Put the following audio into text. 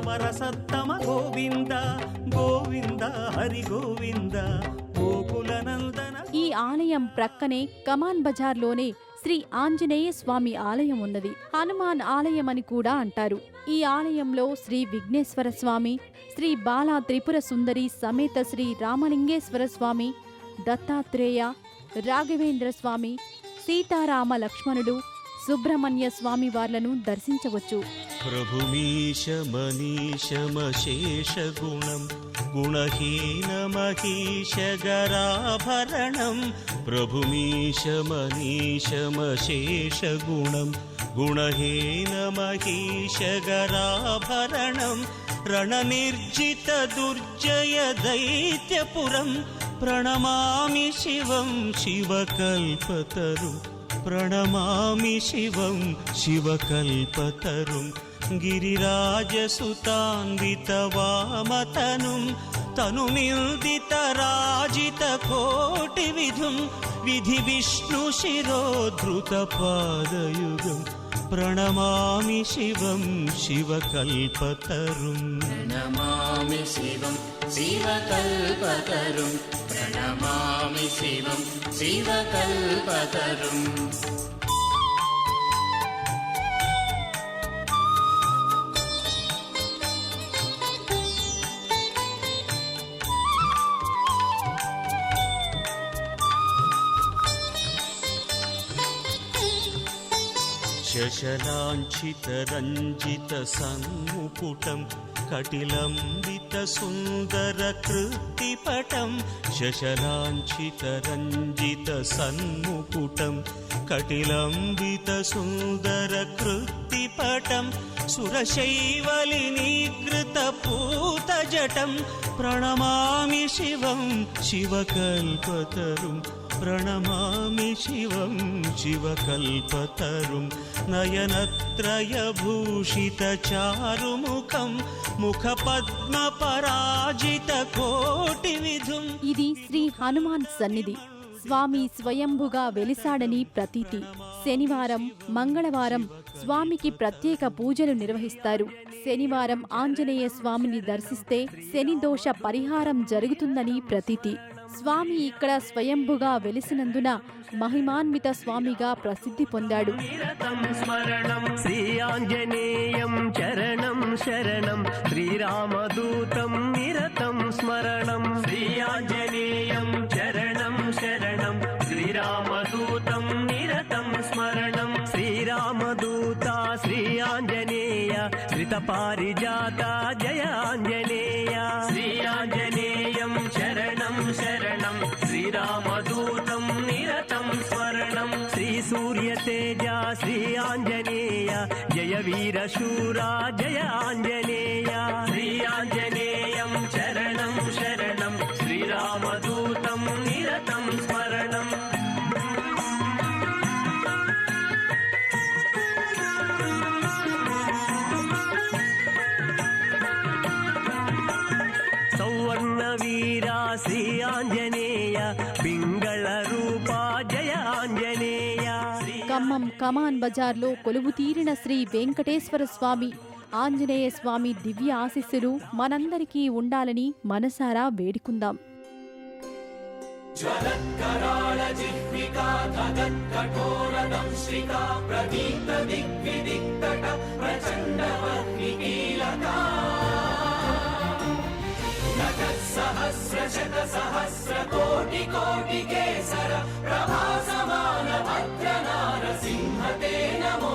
వరసత్తమ గోవింద గోవింద హరి గోవింద గోకులనందన. ఈ ఆలయం ప్రక్కనే కమాన్ బజార్లోనే శ్రీ ఆంజనేయ స్వామి ఆలయం ఉన్నది. హనుమాన్ ఆలయం అని కూడా అంటారు. ఈ ఆలయంలో శ్రీ విఘ్నేశ్వర స్వామి, శ్రీ బాలా త్రిపుర సుందరి సమేత శ్రీ రామలింగేశ్వర స్వామి, దత్తాత్రేయ, రాఘవేంద్ర స్వామి, సీతారామ లక్ష్మణుడు, సుబ్రహ్మణ్య స్వామి వార్లను దర్శించవచ్చు. ప్రభుమీశ మనీశమశేష గుణం గుణహీన మహీశగరాభరణం. ప్రభుమీశ మనీశమశేష గుణం గుణహీన మహీశగరాభరణం. రణనిర్జిత దుర్జయ దైత్యపురం ప్రణమామి శివం శివకల్పతరుం. ప్రణమామి శివం శివకల్పతరుం. గిరిరాజసుతాన్వితవామతనుం తనుమిల్దితరాజితకోటివిధుం. విధి విష్ణు శిరోధృతపాదయుగం ప్రణమామి శివం శివకల్పతరుం. ప్రణమామి శివం శివకల్పతరుం. ప్రణమామి శివం శివకల్పతరుం. శశలాంఛితరంజిత సన్ముకుటం కటిలంబిత సుందర కృత్తిపటం. శశలాంఛితరంజిత సన్ముకుటం కటిలంబిత సుందర కృత్తిపటం. సురశైవలినీకృత పూతజటం ప్రణమామి శివం శివకల్పతరుం. ప్రణమామి శివం శివకల్పతరుం. నయనత్రయభూషిత చారుముఖం ముఖపద్మ పరాజిత కోటి విధుం. ఇది శ్రీ హనుమాన్ సన్నిధి. స్వామి స్వయంభుగా వెలిసాడని ప్రతీతి. శనివారం, మంగళవారం స్వామికి ప్రత్యేక పూజలు నిర్వహిస్తారు. శనివారం ఆంజనేయ స్వామిని దర్శిస్తే శని దోష పరిహారం జరుగుతుందని ప్రతీతి. స్వామి ఇక్కడ స్వయంభుగా వెలిసినందున మహిమాన్విత స్వామిగా ప్రసిద్ధి పొందాడు. శ్రీ ఆంజనేయం చరణం శరణం శ్రీరామదూతం నిరతం స్మరణం. శ్రీ ఆంజనేయం చరణం శరణం శ్రీరామదూతం నిరతం స్మరణం. శ్రీరామదూత శ్రీ ఆంజనేయ శ్రిత పారిజాత జయ ఆంజనేయ. శ్రీ ఆంజనేయం శరణం శరణం శ్రీరామదూతం నిరతం స్మరణం. శ్రీ సూర్య తేజ శ్రీ ఆంజనేయ జయ వీర శూరా జయ ఆంజనేయ. శ్రీ ఆంజనేయం శరణం శరణం శ్రీరామదూతం నిరతం స్మరణం. సౌవర్ణ వీరా శ్రీ ఆంజనేయ పింగళ రూపా జయ ఆంజనేయ. ఖమ్మం కమాన్ బజార్లో కొలువు తీరిన శ్రీ వెంకటేశ్వర స్వామి ఆంజనేయ స్వామి దివ్య ఆశీస్సులు మనందరికీ ఉండాలని మనసారా వేడుకుందాం. జ్వలత్కరాళ జిహ్వికా ధగత్కఠోరదంశ్రికా ప్రదీప్త దిగ్విదిక్తట ప్రచండవహ్నికీలకా. సహస్ర సహస్ర కోటి కోటి కేసర ప్రభాసమాన భద్ర నారసింహతే నమో